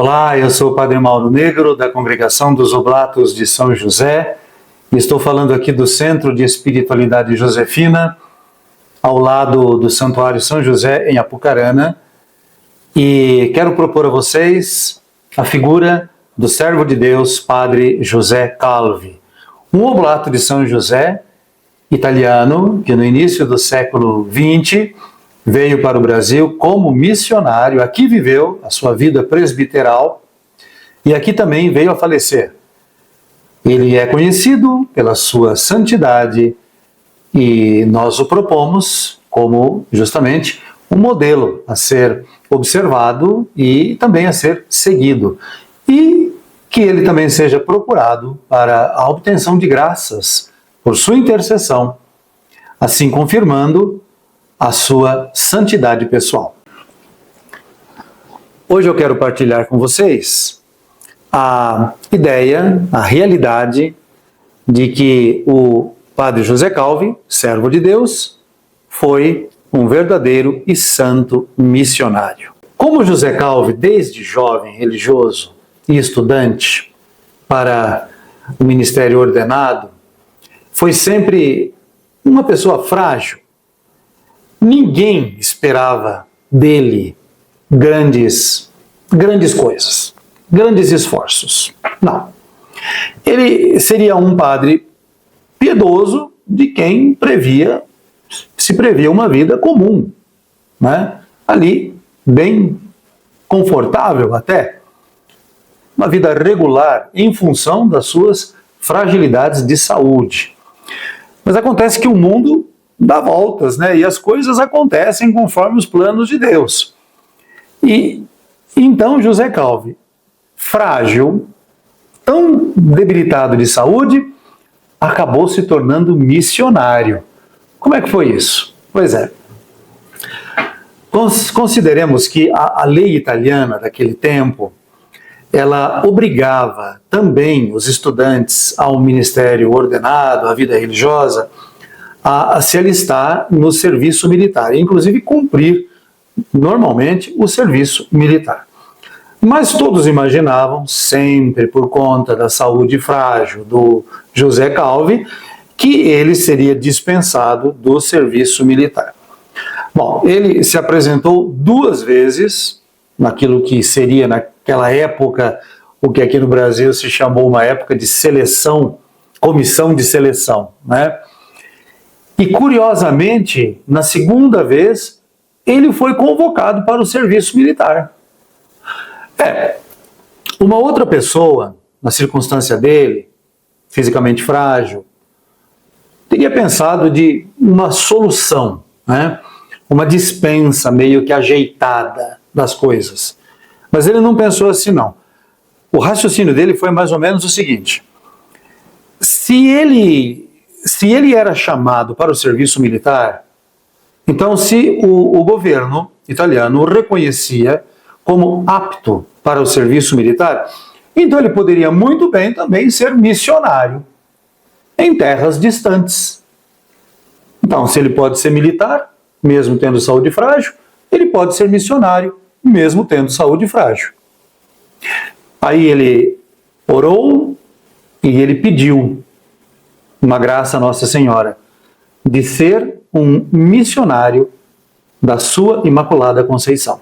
Olá, eu sou o Padre Mauro Negro, da Congregação dos Oblatos de São José, e estou falando aqui do Centro de Espiritualidade Josefina, ao lado do Santuário São José, em Apucarana, e quero propor a vocês a figura do servo de Deus, Padre José Calvi, um oblato de São José, italiano, que no início do século XX veio para o Brasil como missionário, aqui viveu a sua vida presbiteral e aqui também veio a falecer. Ele é conhecido pela sua santidade e nós o propomos como justamente um modelo a ser observado e também a ser seguido. E que ele também seja procurado para a obtenção de graças por sua intercessão, assim confirmando a sua santidade pessoal. Hoje eu quero partilhar com vocês a ideia, a realidade de que o Padre José Calvi, servo de Deus, foi um verdadeiro e santo missionário. Como José Calvi, desde jovem religioso e estudante para o ministério ordenado, foi sempre uma pessoa frágil. Ninguém esperava dele grandes coisas, grandes esforços. Não. Ele seria um padre piedoso de quem se previa uma vida comum, né? Ali, bem confortável até, uma vida regular em função das suas fragilidades de saúde. Mas acontece que o mundo dá voltas, né? E as coisas acontecem conforme os planos de Deus. E então José Calvi, frágil, tão debilitado de saúde, acabou se tornando missionário. Como é que foi isso? Pois é. Consideremos que a lei italiana daquele tempo, ela obrigava também os estudantes ao ministério ordenado, à vida religiosa, a se alistar no serviço militar, e inclusive cumprir normalmente o serviço militar. Mas todos imaginavam, sempre por conta da saúde frágil do José Calvi, que ele seria dispensado do serviço militar. Bom, ele se apresentou 2 vezes naquilo que seria naquela época, o que aqui no Brasil se chamou uma época de seleção, comissão de seleção, né? E, curiosamente, na segunda vez, ele foi convocado para o serviço militar. Uma outra pessoa, na circunstância dele, fisicamente frágil, teria pensado de uma solução, né? Uma dispensa meio que ajeitada das coisas. Mas ele não pensou assim, não. O raciocínio dele foi mais ou menos o seguinte: se ele era chamado para o serviço militar, então se o governo italiano o reconhecia como apto para o serviço militar, então ele poderia muito bem também ser missionário em terras distantes. Então, se ele pode ser militar, mesmo tendo saúde frágil, ele pode ser missionário, mesmo tendo saúde frágil. Aí ele orou e ele pediu uma graça a Nossa Senhora de ser um missionário da sua Imaculada Conceição.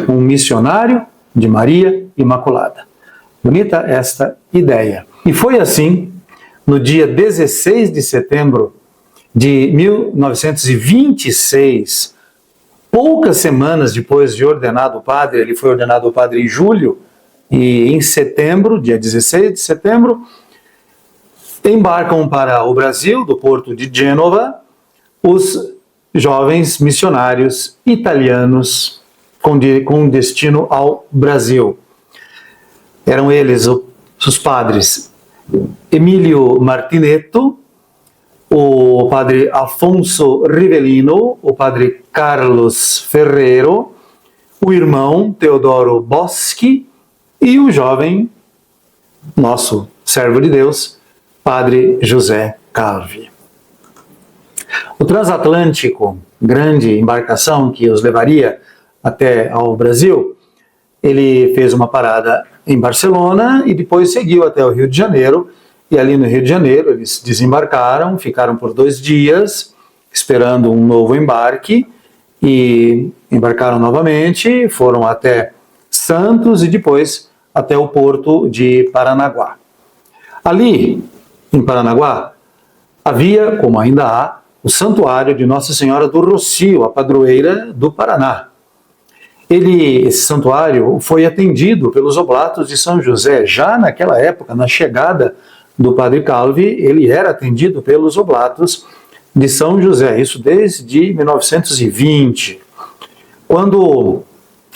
Um missionário de Maria Imaculada. Bonita esta ideia. E foi assim, no dia 16 de setembro de 1926, poucas semanas depois de ordenado padre, ele foi ordenado padre em julho, e em setembro, dia 16 de setembro, embarcam para o Brasil, do porto de Gênova, os jovens missionários italianos com destino ao Brasil. Eram eles os padres Emílio Martinetto, o padre Afonso Rivellino, o padre Carlos Ferrero, o irmão Teodoro Boschi e o jovem, nosso servo de Deus, Padre José Calvi. O transatlântico, grande embarcação que os levaria até ao Brasil, ele fez uma parada em Barcelona e depois seguiu até o Rio de Janeiro. E ali no Rio de Janeiro eles desembarcaram, ficaram por 2 dias esperando um novo embarque e embarcaram novamente, foram até Santos e depois até o porto de Paranaguá. Ali, em Paranaguá, havia, como ainda há, o santuário de Nossa Senhora do Rocio, a padroeira do Paraná. Esse santuário foi atendido pelos oblatos de São José. Já naquela época, na chegada do Padre Calvi, ele era atendido pelos oblatos de São José, isso desde 1920. Quando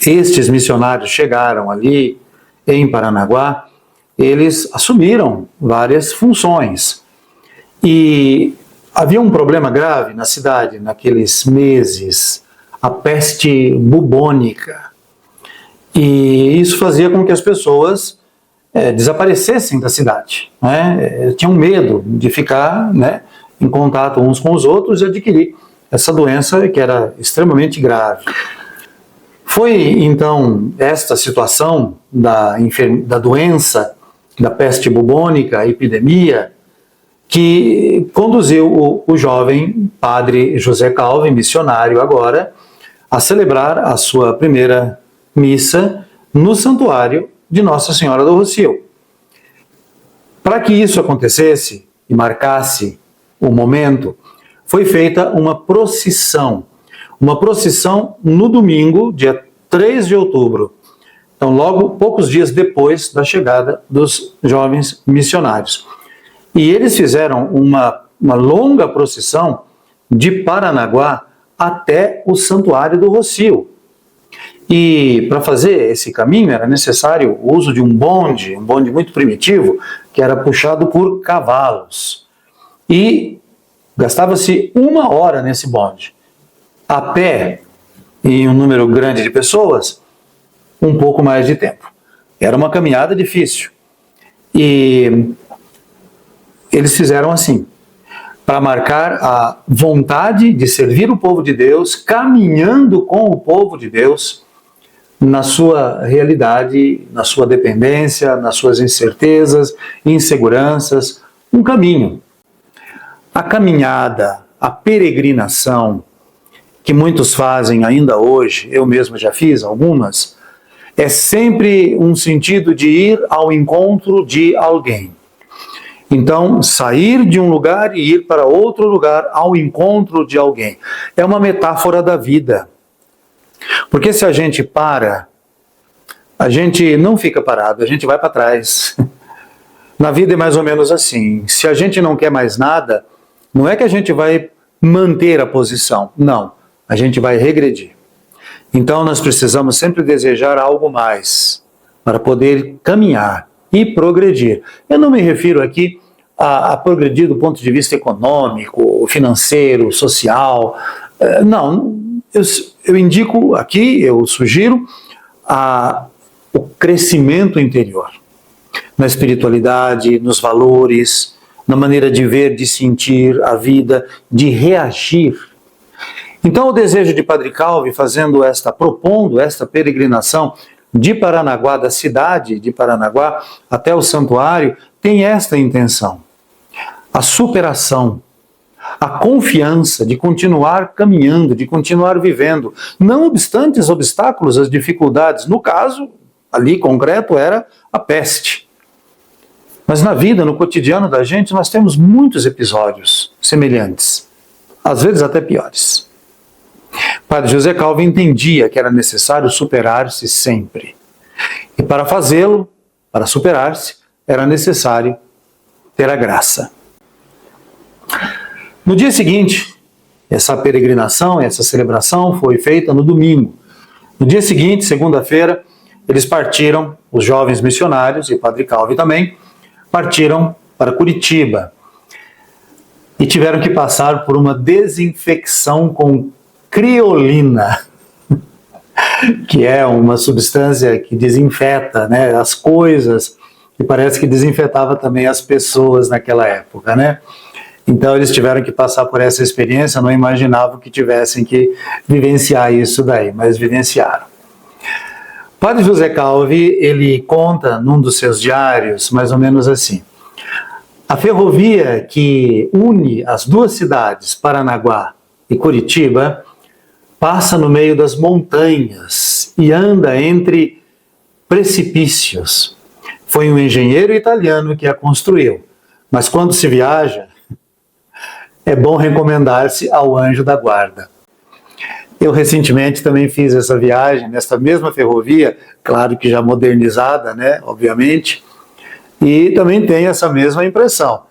estes missionários chegaram ali em Paranaguá, eles assumiram várias funções. E havia um problema grave na cidade naqueles meses, a peste bubônica. E isso fazia com que as pessoas desaparecessem da cidade, né? Tinham medo de ficar, né, em contato uns com os outros e adquirir essa doença que era extremamente grave. Foi então esta situação da doença, da peste bubônica, a epidemia, que conduziu o jovem padre José Calvi, missionário agora, a celebrar a sua primeira missa no santuário de Nossa Senhora do Rocio. Para que isso acontecesse e marcasse o momento, foi feita uma procissão no domingo, dia 3 de outubro, então logo poucos dias depois da chegada dos jovens missionários. E eles fizeram uma longa procissão de Paranaguá até o Santuário do Rocio. E para fazer esse caminho era necessário o uso de um bonde muito primitivo, que era puxado por cavalos. E gastava-se 1 hora nesse bonde. A pé, e um número grande de pessoas, um pouco mais de tempo. Era uma caminhada difícil. E eles fizeram assim, para marcar a vontade de servir o povo de Deus, caminhando com o povo de Deus, na sua realidade, na sua dependência, nas suas incertezas, inseguranças, um caminho. A caminhada, a peregrinação, que muitos fazem ainda hoje, eu mesmo já fiz algumas, é sempre um sentido de ir ao encontro de alguém. Então, sair de um lugar e ir para outro lugar ao encontro de alguém. É uma metáfora da vida. Porque se a gente para, a gente não fica parado, a gente vai para trás. Na vida é mais ou menos assim. Se a gente não quer mais nada, não é que a gente vai manter a posição. Não, a gente vai regredir. Então nós precisamos sempre desejar algo mais para poder caminhar e progredir. Eu não me refiro aqui a progredir do ponto de vista econômico, financeiro, social. Não, eu indico aqui, eu sugiro o crescimento interior, na espiritualidade, nos valores, na maneira de ver, de sentir a vida, de reagir. Então o desejo de Padre Calvi, propondo esta peregrinação de Paranaguá, da cidade de Paranaguá até o santuário, tem esta intenção: a superação, a confiança de continuar caminhando, de continuar vivendo, não obstante os obstáculos, as dificuldades. No caso, ali concreto, era a peste. Mas na vida, no cotidiano da gente, nós temos muitos episódios semelhantes, às vezes até piores. Padre José Calvi entendia que era necessário superar-se sempre. E para fazê-lo, para superar-se, era necessário ter a graça. No dia seguinte, essa peregrinação, essa celebração foi feita no domingo. No dia seguinte, segunda-feira, eles partiram, os jovens missionários, e o Padre Calvi também, partiram para Curitiba. E tiveram que passar por uma desinfecção com criolina, que é uma substância que desinfeta, né, as coisas, e parece que desinfetava também as pessoas naquela época, né? Então eles tiveram que passar por essa experiência, não imaginavam que tivessem que vivenciar isso daí, mas vivenciaram. Padre José Calvi, ele conta num dos seus diários, mais ou menos assim: a ferrovia que une as duas cidades, Paranaguá e Curitiba, passa no meio das montanhas e anda entre precipícios. Foi um engenheiro italiano que a construiu, mas quando se viaja, é bom recomendar-se ao anjo da guarda. Eu recentemente também fiz essa viagem nessa mesma ferrovia, claro que já modernizada, né, obviamente, e também tenho essa mesma impressão.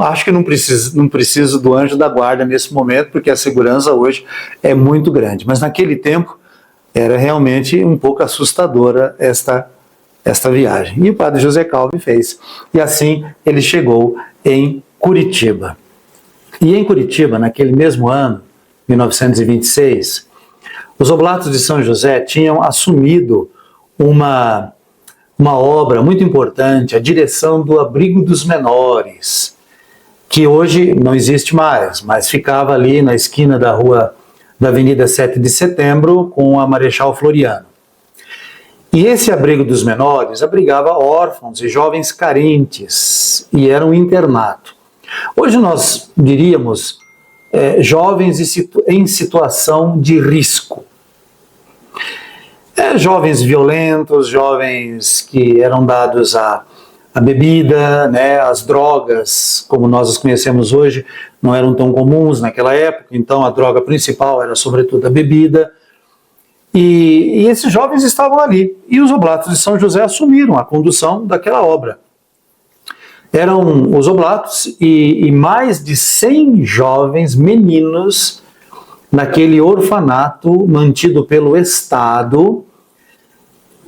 Acho que não preciso do anjo da guarda nesse momento, porque a segurança hoje é muito grande, mas naquele tempo era realmente um pouco assustadora esta viagem. E o padre José Calvi fez, e assim ele chegou em Curitiba. E em Curitiba, naquele mesmo ano, 1926, os Oblatos de São José tinham assumido uma obra muito importante, a direção do Abrigo dos Menores, que hoje não existe mais, mas ficava ali na esquina da Avenida 7 de Setembro com a Marechal Floriano. E esse Abrigo dos Menores abrigava órfãos e jovens carentes, e era um internato. Hoje nós diríamos jovens em situação de risco. Jovens violentos, jovens que eram dados à bebida, né, as drogas, como nós as conhecemos hoje, não eram tão comuns naquela época, então a droga principal era sobretudo a bebida. E esses jovens estavam ali, e os Oblatos de São José assumiram a condução daquela obra. Eram os Oblatos e mais de 100 jovens meninos naquele orfanato mantido pelo Estado.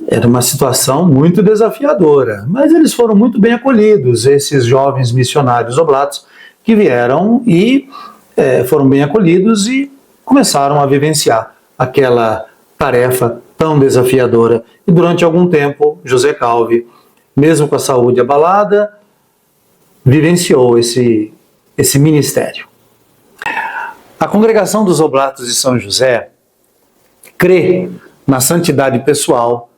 Era uma situação muito desafiadora, mas eles foram muito bem acolhidos, esses jovens missionários Oblatos que vieram e foram bem acolhidos e começaram a vivenciar aquela tarefa tão desafiadora. E durante algum tempo, José Calvi, mesmo com a saúde abalada, vivenciou esse ministério. A congregação dos Oblatos de São José crê na santidade pessoal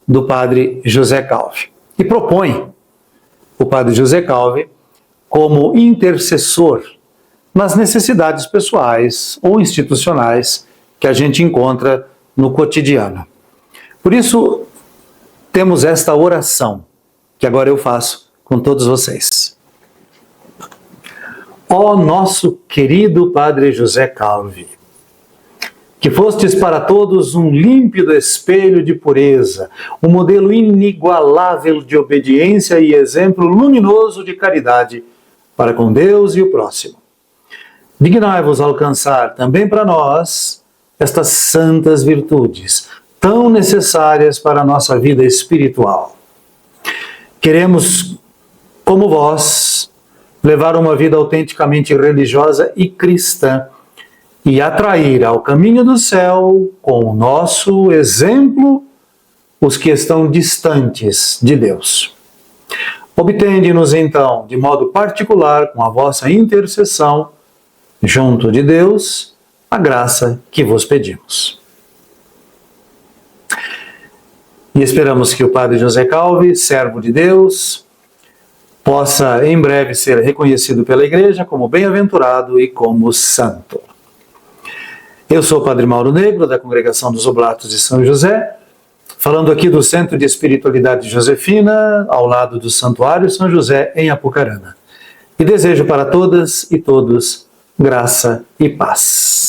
do padre José Calvi e propõe o padre José Calvi como intercessor nas necessidades pessoais ou institucionais que a gente encontra no cotidiano. Por isso, temos esta oração que agora eu faço com todos vocês. Ó nosso querido Padre José Calvi, que fostes para todos um límpido espelho de pureza, um modelo inigualável de obediência e exemplo luminoso de caridade para com Deus e o próximo. Dignai-vos alcançar também para nós estas santas virtudes, tão necessárias para a nossa vida espiritual. Queremos, como vós, levar uma vida autenticamente religiosa e cristã e atrair ao caminho do céu, com o nosso exemplo, os que estão distantes de Deus. Obtende-nos, então, de modo particular, com a vossa intercessão, junto de Deus, a graça que vos pedimos. E esperamos que o Padre José Calvi, servo de Deus, possa em breve ser reconhecido pela Igreja como bem-aventurado e como santo. Eu sou o Padre Mauro Negro, da Congregação dos Oblatos de São José, falando aqui do Centro de Espiritualidade Josefina, ao lado do Santuário São José, em Apucarana. E desejo para todas e todos graça e paz.